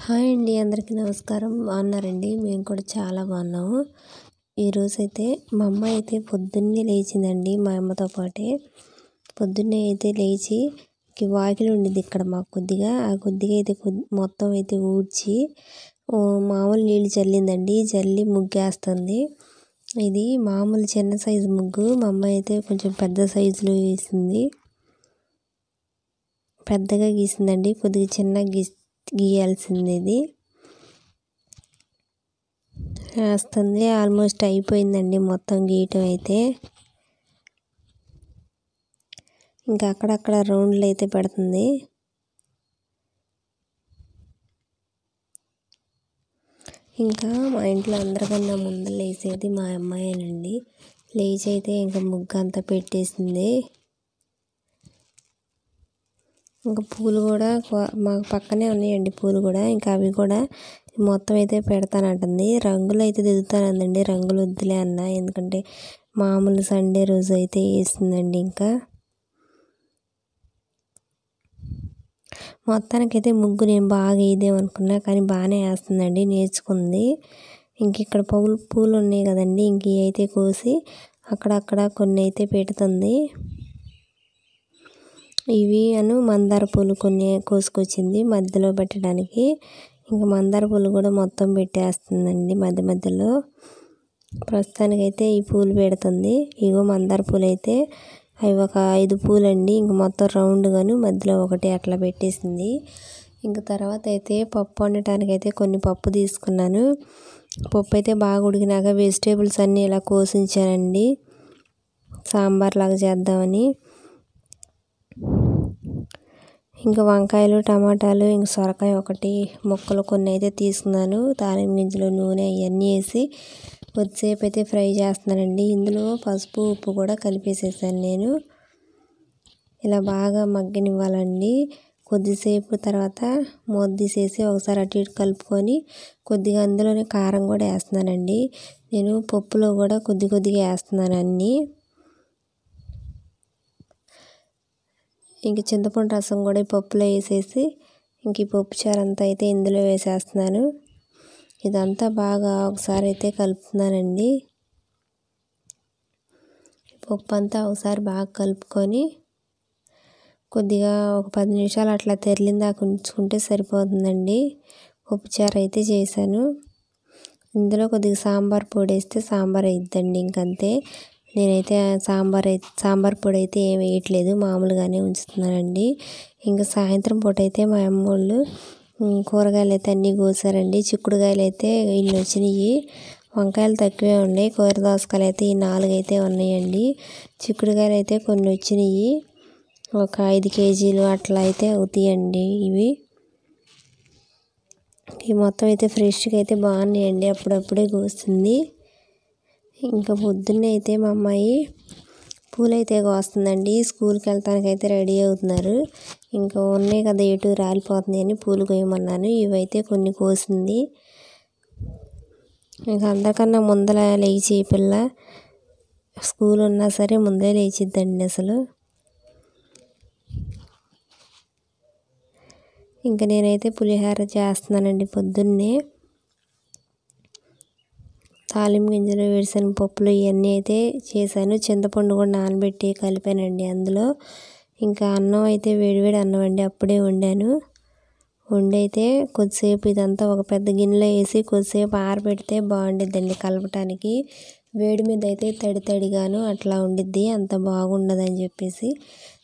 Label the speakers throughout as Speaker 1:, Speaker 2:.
Speaker 1: Hi అండి, అందరికీ నమస్కారం. బాగున్నారండి? మేము కూడా చాలా బాగున్నాము. ఈరోజైతే మా అమ్మ అయితే పొద్దున్నే లేచిందండి. మా అమ్మతో పాటే పొద్దున్నే అయితే లేచి వాకిలి ఉండింది ఇక్కడ మాకు కొద్దిగా. ఆ కొద్దిగా అయితే మొత్తం అయితే ఊడ్చి మామూలు నీళ్ళు చల్లిందండి. చల్లి ముగ్గేస్తుంది. ఇది మామూలు చిన్న సైజు ముగ్గు. మా అమ్మ అయితే కొంచెం పెద్ద సైజులో వేసింది. పెద్దగా గీసిందండి, కొద్దిగా చిన్నగా గీయాల్సింది. ఇది వేస్తుంది. ఆల్మోస్ట్ అయిపోయిందండి మొత్తం గీయటం అయితే. ఇంకా అక్కడక్కడ రౌండ్లు అయితే పెడుతుంది. ఇంకా మా ఇంట్లో అందరికన్నా ముందు లేచేది మా అమ్మాయేనండి. లేచి అయితే ఇంకా ముగ్గు అంతా పెట్టేసింది. ఇంకా పూలు కూడా మాకు పక్కనే ఉన్నాయండి పూలు కూడా. ఇంకా అవి కూడా మొత్తం అయితే పెడతానంటుంది. రంగులు అయితే దిద్దుతానందండి. రంగులు వద్దులే అన్న, ఎందుకంటే మామూలు సండే రోజు అయితే వేసిందండి. ఇంకా మొత్తానికైతే ముగ్గు నేను బాగా వేయదేమనుకున్నా, కానీ బాగానే వేస్తుందండి, నేర్చుకుంది. ఇంక ఇక్కడ పూలు ఉన్నాయి కదండి, ఇంక అయితే కోసి అక్కడక్కడ కొన్ని అయితే పెడుతుంది. ఇవి మందార పూలు కొన్ని కోసుకొచ్చింది మధ్యలో పెట్టడానికి. ఇంకా మందార పూలు కూడా మొత్తం పెట్టేస్తుందండి మధ్య మధ్యలో. ప్రస్తుతానికైతే ఈ పూలు పెడుతుంది. ఇగో మందార పూలు అయితే అవి ఒక 5 పూలండి. ఇంక మొత్తం రౌండ్గాను మధ్యలో ఒకటి అట్లా పెట్టేసింది. ఇంకా తర్వాత అయితే పప్పు వండటానికి అయితే కొన్ని పప్పు తీసుకున్నాను. పప్పు అయితే బాగా ఉడికినాక వెజిటేబుల్స్ అన్నీ ఇలా కోసించానండి, సాంబార్ లాగా చేద్దామని. ఇంకా వంకాయలు, టమాటాలు, ఇంక సొరకాయ ఒకటి ముక్కలు కొన్ని అయితే తీసుకున్నాను. తాలింపు గింజలు, నూనె ఇవన్నీ వేసి కొద్దిసేపు అయితే ఫ్రై చేస్తున్నానండి. ఇందులో పసుపు, ఉప్పు కూడా కలిపేసేసాను నేను. ఇలా బాగా మగ్గనివ్వాలండి. కొద్దిసేపు తర్వాత మూత తీసేసి ఒకసారి అటు ఇటు కలుపుకొని కొద్దిగా అందులోనే కారం కూడా వేస్తున్నానండి. నేను పప్పులో కూడా కొద్దిగా వేస్తున్నాను అన్నీ. ఇంక చింతపండు రసం కూడా ఈ పప్పులో వేసేసి ఇంక ఈ పప్పు చారు అంతా అయితే ఇందులో వేసేస్తున్నాను. ఇదంతా బాగా ఒకసారి అయితే కలుపుతున్నానండి. పప్పు అంతా ఒకసారి బాగా కలుపుకొని కొద్దిగా ఒక 10 నిమిషాలు అట్లా తెరిలిందాక ఉంచుకుంటే సరిపోతుందండి. పప్పు చారు అయితే చేశాను. ఇందులో కొద్దిగా సాంబార్ పొడి వేస్తే సాంబార్ అయిద్దండి. ఇంకంతే. నేనైతే సాంబార్ పొడి అయితే ఏం వేయట్లేదు, మామూలుగానే ఉంచుతున్నానండి. ఇంకా సాయంత్రం పూట అయితే మా అమ్మ వాళ్ళు కూరగాయలు అయితే అన్నీ కోసారండి. చిక్కుడుకాయలు అయితే ఇన్ని వచ్చినాయి, వంకాయలు తక్కువే ఉన్నాయి. కూర దోసకాయలు అయితే ఈ 4 అయితే ఉన్నాయండి. చిక్కుడుకాయలు అయితే కొన్ని వచ్చినాయి, ఒక 5 కేజీలు అట్లా అయితే అవుతాయండి ఇవి. ఈ మొత్తం అయితే ఫ్రెష్గా అయితే బాగున్నాయండి, అప్పుడప్పుడే కోస్తుంది. ఇంకా పొద్దున్నే అయితే మా అమ్మాయి పూలైతే కోస్తుందండి. స్కూల్కి వెళ్తానికైతే రెడీ అవుతున్నారు. ఇంకా ఉన్నాయి కదా, ఎటు రాలిపోతున్నాయి అని పూలు కోయమన్నాను. ఇవైతే కొన్ని కోసింది. ఇంకా అందరికన్నా ముందర లేచి పిల్ల స్కూల్ ఉన్నా సరే ముందే లేచిద్దండి అసలు. ఇంకా నేనైతే పులిహోర చేస్తున్నానండి పొద్దున్నే. తాలింపు గింజలు, వేరుశనగ పప్పులు ఇవన్నీ అయితే చేశాను. చింతపండు కూడా నానబెట్టి కలిపానండి అందులో. ఇంకా అన్నం అయితే వేడివేడి అన్నం అండి, అప్పుడే వండాను. వండైతే కొద్దిసేపు ఇదంతా ఒక పెద్ద గిన్నెలో వేసి కొద్దిసేపు ఆరబెడితే బాగుండిద్దండి కలపటానికి. వేడి మీద అయితే తడిగాను అట్లా ఉండిద్ది, అంత బాగుండదని చెప్పేసి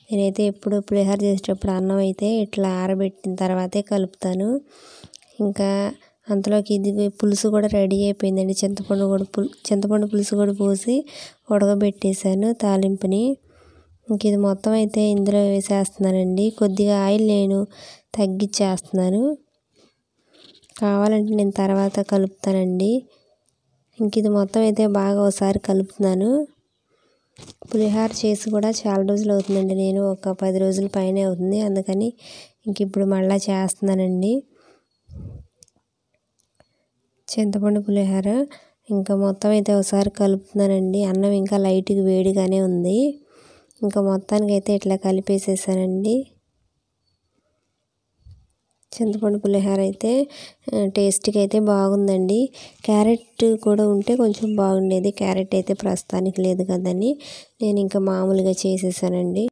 Speaker 1: నేనైతే ఎప్పుడు పులిహోర చేసేటప్పుడు అన్నం అయితే ఇట్లా ఆరబెట్టిన తర్వాతే కలుపుతాను. ఇంకా అంతలోకి ఇది పులుసు కూడా రెడీ అయిపోయిందండి. చింతపండు పులుసు కూడా పోసి ఉడకబెట్టేశాను తాలింపుని. ఇంక ఇది మొత్తం అయితే ఇందులో వేసేస్తున్నానండి. కొద్దిగా ఆయిల్ నేను తగ్గించేస్తున్నాను, కావాలంటే నేను తర్వాత కలుపుతానండి. ఇంక ఇది మొత్తం అయితే బాగా ఒకసారి కలుపుతున్నాను. పులిహోర చేసి కూడా చాలా రోజులు అవుతుందండి, నేను ఒక 10 రోజుల పైనే అవుతుంది. అందుకని ఇంక ఇప్పుడు మళ్ళీ చేస్తున్నానండి చింతపండు పులిహోర. ఇంకా మొత్తం అయితే ఒకసారి కలుపుతున్నానండి. అన్నం ఇంకా లైట్గా వేడిగానే ఉంది. ఇంకా మొత్తానికి అయితే ఇట్లా కలిపేసేసానండి. చింతపండు పులిహోర అయితే టేస్ట్గా అయితే బాగుందండి. క్యారెట్ కూడా ఉంటే కొంచెం బాగుండేది. క్యారెట్ అయితే ప్రస్తుతానికి లేదు కదని నేను ఇంకా మామూలుగా చేసేసానండి.